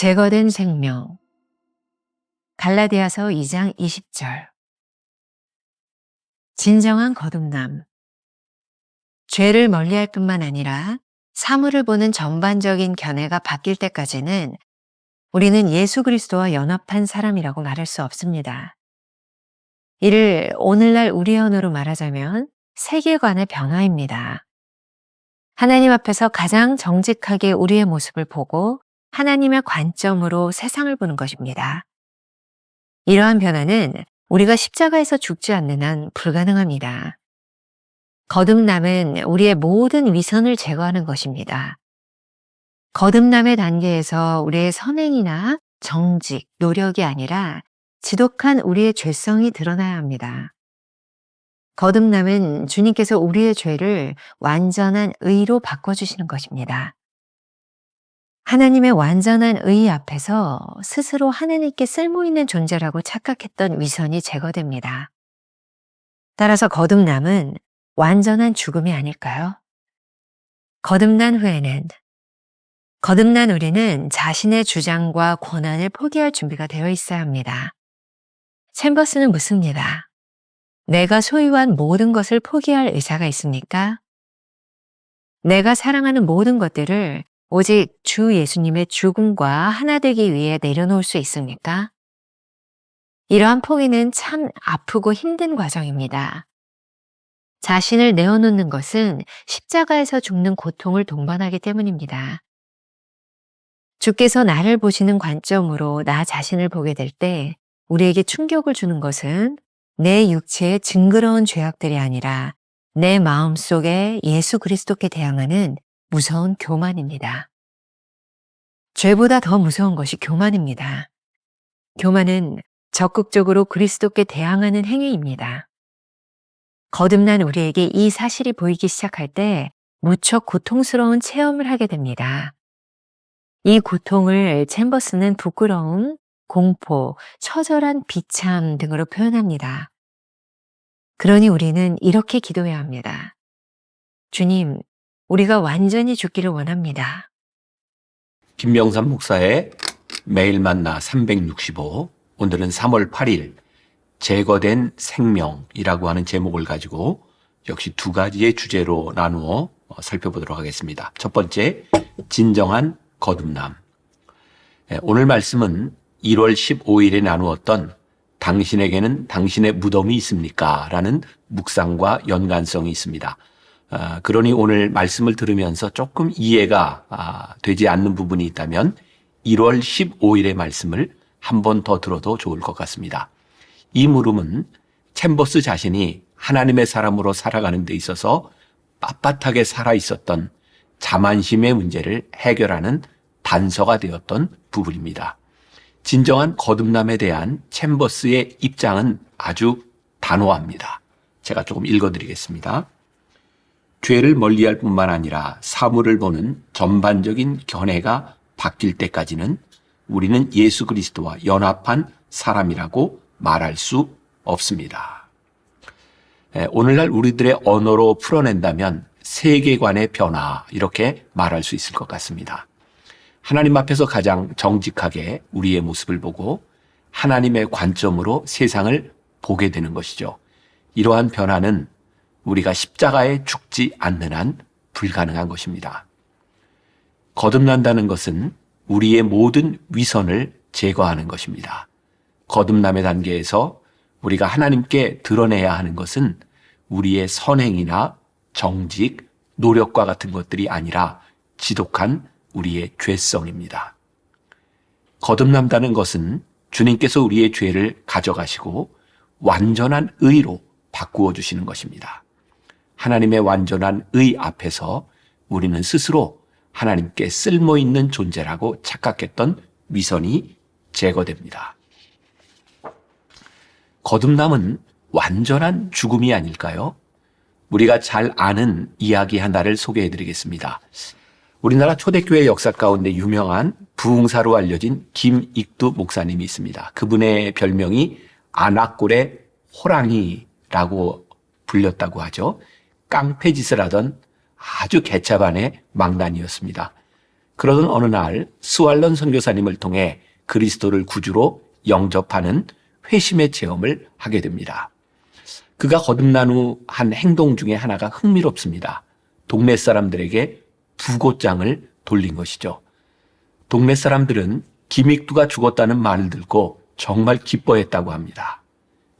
제거된 생명. 갈라디아서 2장 20절. 진정한 거듭남. 죄를 멀리할 뿐만 아니라 사물을 보는 전반적인 견해가 바뀔 때까지는 우리는 예수 그리스도와 연합한 사람이라고 말할 수 없습니다. 이를 오늘날 우리 언어로 말하자면 세계관의 변화입니다. 하나님 앞에서 가장 정직하게 우리의 모습을 보고 하나님의 관점으로 세상을 보는 것입니다. 이러한 변화는 우리가 십자가에서 죽지 않는 한 불가능합니다. 거듭남은 우리의 모든 위선을 제거하는 것입니다. 거듭남의 단계에서 우리의 선행이나 정직, 노력이 아니라 지독한 우리의 죄성이 드러나야 합니다. 거듭남은 주님께서 우리의 죄를 완전한 의로 바꿔주시는 것입니다. 하나님의 완전한 의 앞에서 스스로 하나님께 쓸모있는 존재라고 착각했던 위선이 제거됩니다. 따라서 거듭남은 완전한 죽음이 아닐까요? 거듭난 우리는 자신의 주장과 권한을 포기할 준비가 되어 있어야 합니다. 챔버스는 묻습니다. 내가 소유한 모든 것을 포기할 의사가 있습니까? 내가 사랑하는 모든 것들을 오직 주 예수님의 죽음과 하나 되기 위해 내려놓을 수 있습니까? 이러한 포기는 참 아프고 힘든 과정입니다. 자신을 내어놓는 것은 십자가에서 죽는 고통을 동반하기 때문입니다. 주께서 나를 보시는 관점으로 나 자신을 보게 될 때 우리에게 충격을 주는 것은 내 육체의 징그러운 죄악들이 아니라 내 마음속에 예수 그리스도께 대항하는 무서운 교만입니다. 죄보다 더 무서운 것이 교만입니다. 교만은 적극적으로 그리스도께 대항하는 행위입니다. 거듭난 우리에게 이 사실이 보이기 시작할 때 무척 고통스러운 체험을 하게 됩니다. 이 고통을 챔버스는 부끄러움, 공포, 처절한 비참 등으로 표현합니다. 그러니 우리는 이렇게 기도해야 합니다. 주님, 우리가 완전히 죽기를 원합니다. 김명삼 목사의 매일 만나 365, 오늘은 3월 8일 제거된 생명이라고 하는 제목을 가지고 역시 두 가지의 주제로 나누어 살펴보도록 하겠습니다. 첫 번째, 진정한 거듭남. 오늘 말씀은 1월 15일에 나누었던 당신에게는 당신의 무덤이 있습니까? 라는 묵상과 연관성이 있습니다. 그러니 오늘 말씀을 들으면서 조금 이해가 되지 않는 부분이 있다면 1월 15일의 말씀을 한 번 더 들어도 좋을 것 같습니다. 이 물음은 챔버스 자신이 하나님의 사람으로 살아가는 데 있어서 빳빳하게 살아있었던 자만심의 문제를 해결하는 단서가 되었던 부분입니다. 진정한 거듭남에 대한 챔버스의 입장은 아주 단호합니다. 제가 조금 읽어드리겠습니다. 죄를 멀리할 뿐만 아니라 사물을 보는 전반적인 견해가 바뀔 때까지는 우리는 예수 그리스도와 연합한 사람이라고 말할 수 없습니다. 오늘날 우리들의 언어로 풀어낸다면 세계관의 변화, 이렇게 말할 수 있을 것 같습니다. 하나님 앞에서 가장 정직하게 우리의 모습을 보고 하나님의 관점으로 세상을 보게 되는 것이죠. 이러한 변화는 우리가 십자가에 죽지 않는 한 불가능한 것입니다. 거듭난다는 것은 우리의 모든 위선을 제거하는 것입니다. 거듭남의 단계에서 우리가 하나님께 드러내야 하는 것은 우리의 선행이나 정직, 노력과 같은 것들이 아니라 지독한 우리의 죄성입니다. 거듭난다는 것은 주님께서 우리의 죄를 가져가시고 완전한 의로 바꾸어 주시는 것입니다. 하나님의 완전한 의 앞에서 우리는 스스로 하나님께 쓸모있는 존재라고 착각했던 위선이 제거됩니다. 거듭남은 완전한 죽음이 아닐까요? 우리가 잘 아는 이야기 하나를 소개해 드리겠습니다. 우리나라 초대교회 역사 가운데 유명한 부흥사로 알려진 김익두 목사님이 있습니다. 그분의 별명이 안악골의 호랑이라고 불렸다고 하죠. 깡패짓을 하던 아주 개차반의 망나니였습니다. 그러던 어느 날 스왈런 선교사님을 통해 그리스도를 구주로 영접하는 회심의 체험을 하게 됩니다. 그가 거듭난 후 한 행동 중에 하나가 흥미롭습니다. 동네 사람들에게 부고장을 돌린 것이죠. 동네 사람들은 기믹두가 죽었다는 말을 듣고 정말 기뻐했다고 합니다.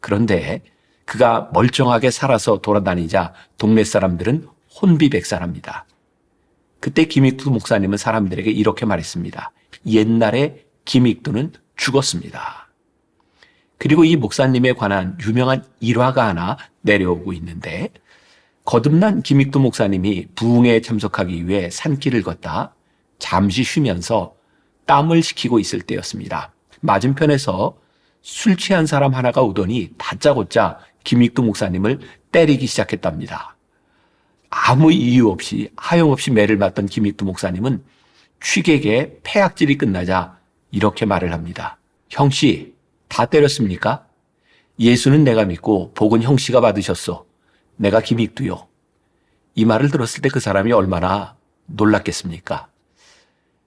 그런데 그가 멀쩡하게 살아서 돌아다니자 동네 사람들은 혼비백산합니다. 그때 기믹두 목사님은 사람들에게 이렇게 말했습니다. 옛날에 기믹두는 죽었습니다. 그리고 이 목사님에 관한 유명한 일화가 하나 내려오고 있는데, 거듭난 기믹두 목사님이 부흥회에 참석하기 위해 산길을 걷다 잠시 쉬면서 땀을 식히고 있을 때였습니다. 맞은편에서 술 취한 사람 하나가 오더니 다짜고짜 기믹두 목사님을 때리기 시작했답니다. 아무 이유 없이 하염없이 매를 맞던 기믹두 목사님은 취객의 패악질이 끝나자 이렇게 말을 합니다. 형씨, 다 때렸습니까? 예수는 내가 믿고 복은 형씨가 받으셨소. 내가 기믹두요. 이 말을 들었을 때 그 사람이 얼마나 놀랐겠습니까?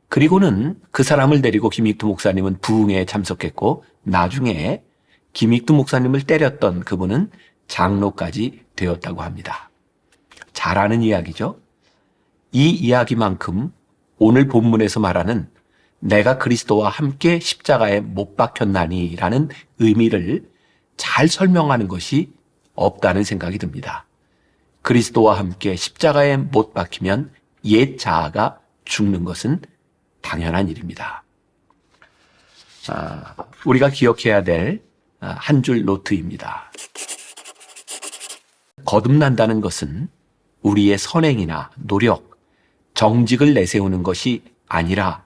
그리고는 그 사람을 데리고 기믹두 목사님은 부흥회에 참석했고, 나중에 기믹두 목사님을 때렸던 그분은 장로까지 되었다고 합니다. 잘 아는 이야기죠? 이 이야기만큼 오늘 본문에서 말하는 내가 그리스도와 함께 십자가에 못 박혔나니라는 의미를 잘 설명하는 것이 없다는 생각이 듭니다. 그리스도와 함께 십자가에 못 박히면 옛 자아가 죽는 것은 당연한 일입니다. 우리가 기억해야 될 한 줄 노트입니다. 거듭난다는 것은 우리의 선행이나 노력, 정직을 내세우는 것이 아니라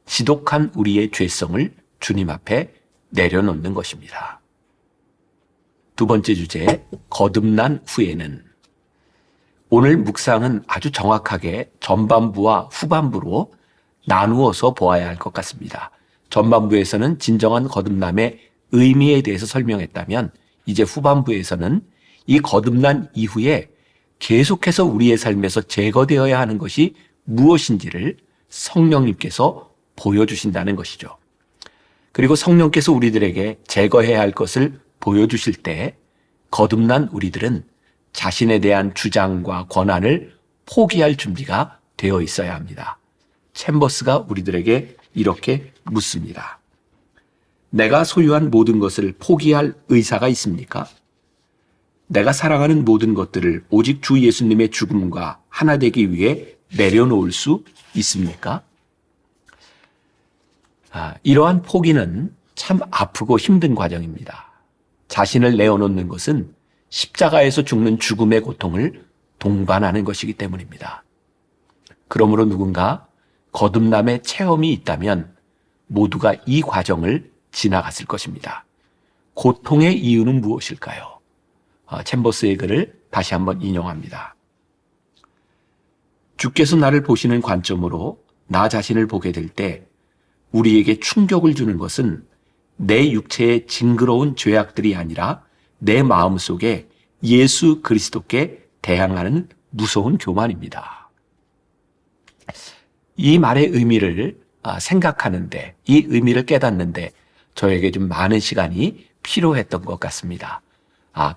지독한 우리의 죄성을 주님 앞에 내려놓는 것입니다. 두 번째 주제, 거듭난 후에는. 오늘 묵상은 아주 정확하게 전반부와 후반부로 나누어서 보아야 할 것 같습니다. 전반부에서는 진정한 거듭남의 의미에 대해서 설명했다면, 이제 후반부에서는 이 거듭난 이후에 계속해서 우리의 삶에서 제거되어야 하는 것이 무엇인지를 성령님께서 보여주신다는 것이죠. 그리고 성령께서 우리들에게 제거해야 할 것을 보여주실 때 거듭난 우리들은 자신에 대한 주장과 권한을 포기할 준비가 되어 있어야 합니다. 챔버스가 우리들에게 이렇게 묻습니다. 내가 소유한 모든 것을 포기할 의사가 있습니까? 내가 사랑하는 모든 것들을 오직 주 예수님의 죽음과 하나 되기 위해 내려놓을 수 있습니까? 이러한 포기는 참 아프고 힘든 과정입니다. 자신을 내어놓는 것은 십자가에서 죽는 죽음의 고통을 동반하는 것이기 때문입니다. 그러므로 누군가 거듭남의 체험이 있다면 모두가 이 과정을 지나갔을 것입니다. 고통의 이유는 무엇일까요? 챔버스의 글을 다시 한번 인용합니다. 주께서 나를 보시는 관점으로 나 자신을 보게 될 때 우리에게 충격을 주는 것은 내 육체의 징그러운 죄악들이 아니라 내 마음속에 예수 그리스도께 대항하는 무서운 교만입니다. 이 말의 의미를 생각하는데, 이 의미를 깨닫는데 저에게 좀 많은 시간이 필요했던 것 같습니다.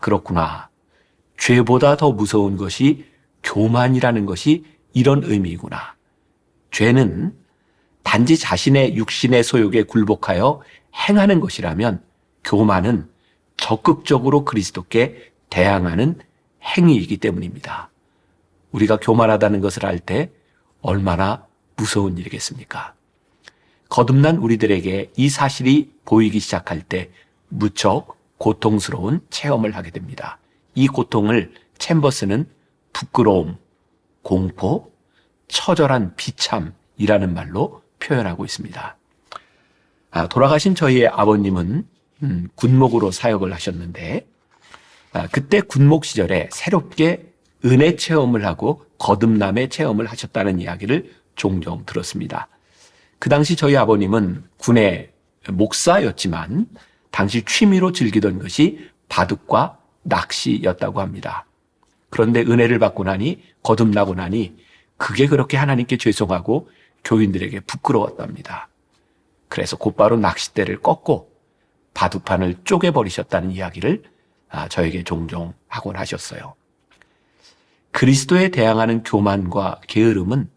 그렇구나. 죄보다 더 무서운 것이 교만이라는 것이 이런 의미구나. 죄는 단지 자신의 육신의 소욕에 굴복하여 행하는 것이라면, 교만은 적극적으로 그리스도께 대항하는 행위이기 때문입니다. 우리가 교만하다는 것을 알 때 얼마나 무서운 일이겠습니까? 거듭난 우리들에게 이 사실이 보이기 시작할 때 무척 고통스러운 체험을 하게 됩니다. 이 고통을 챔버스는 부끄러움, 공포, 처절한 비참이라는 말로 표현하고 있습니다. 돌아가신 저희의 아버님은 군목으로 사역을 하셨는데, 그때 군목 시절에 새롭게 은혜 체험을 하고 거듭남의 체험을 하셨다는 이야기를 종종 들었습니다. 그 당시 저희 아버님은 군의 목사였지만 당시 취미로 즐기던 것이 바둑과 낚시였다고 합니다. 그런데 은혜를 받고 나니, 거듭나고 나니 그게 그렇게 하나님께 죄송하고 교인들에게 부끄러웠답니다. 그래서 곧바로 낚싯대를 꺾고 바둑판을 쪼개버리셨다는 이야기를 저에게 종종 하곤 하셨어요. 그리스도에 대항하는 교만과 게으름은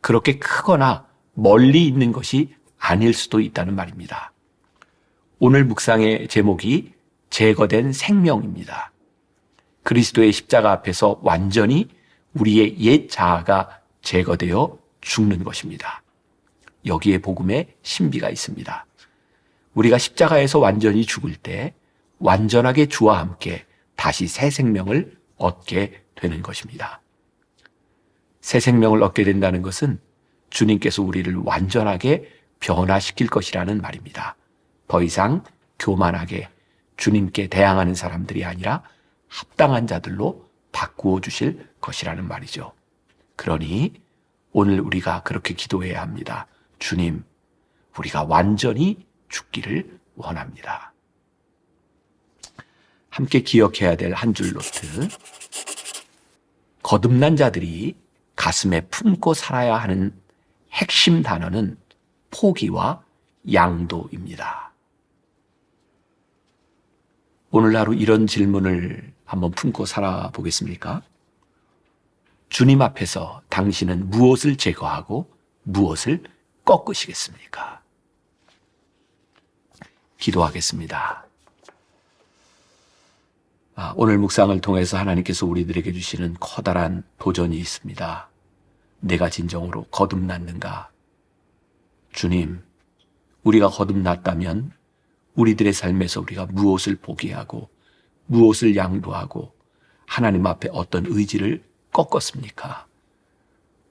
그렇게 크거나 멀리 있는 것이 아닐 수도 있다는 말입니다. 오늘 묵상의 제목이 제거된 생명입니다. 그리스도의 십자가 앞에서 완전히 우리의 옛 자아가 제거되어 죽는 것입니다. 여기에 복음의 신비가 있습니다. 우리가 십자가에서 완전히 죽을 때 완전하게 주와 함께 다시 새 생명을 얻게 되는 것입니다. 새 생명을 얻게 된다는 것은 주님께서 우리를 완전하게 변화시킬 것이라는 말입니다. 더 이상 교만하게 주님께 대항하는 사람들이 아니라 합당한 자들로 바꾸어 주실 것이라는 말이죠. 그러니 오늘 우리가 그렇게 기도해야 합니다. 주님, 우리가 완전히 죽기를 원합니다. 함께 기억해야 될 한 줄 노트. 거듭난 자들이 가슴에 품고 살아야 하는 핵심 단어는 포기와 양도입니다. 오늘 하루 이런 질문을 한번 품고 살아보겠습니까? 주님 앞에서 당신은 무엇을 제거하고 무엇을 꺾으시겠습니까? 기도하겠습니다. 오늘 묵상을 통해서 하나님께서 우리들에게 주시는 커다란 도전이 있습니다. 내가 진정으로 거듭났는가? 주님, 우리가 거듭났다면 우리들의 삶에서 우리가 무엇을 포기하고 무엇을 양도하고 하나님 앞에 어떤 의지를 꺾었습니까?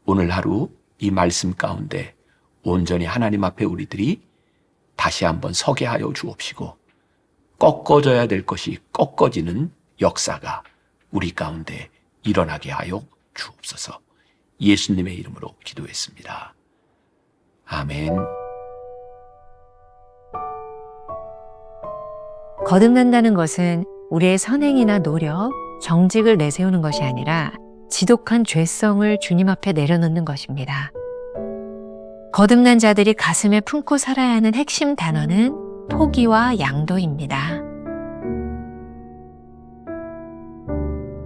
오늘 하루 이 말씀 가운데 온전히 하나님 앞에 우리들이 다시 한번 서게 하여 주옵시고 꺾어져야 될 것이 꺾어지는 역사가 우리 가운데 일어나게 하여 주옵소서. 예수님의 이름으로 기도했습니다. 아멘. 거듭난다는 것은 우리의 선행이나 노력, 정직을 내세우는 것이 아니라 지독한 죄성을 주님 앞에 내려놓는 것입니다. 거듭난 자들이 가슴에 품고 살아야 하는 핵심 단어는 포기와 양도입니다.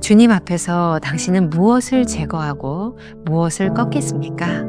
주님 앞에서 당신은 무엇을 제거하고 무엇을 꺾겠습니까?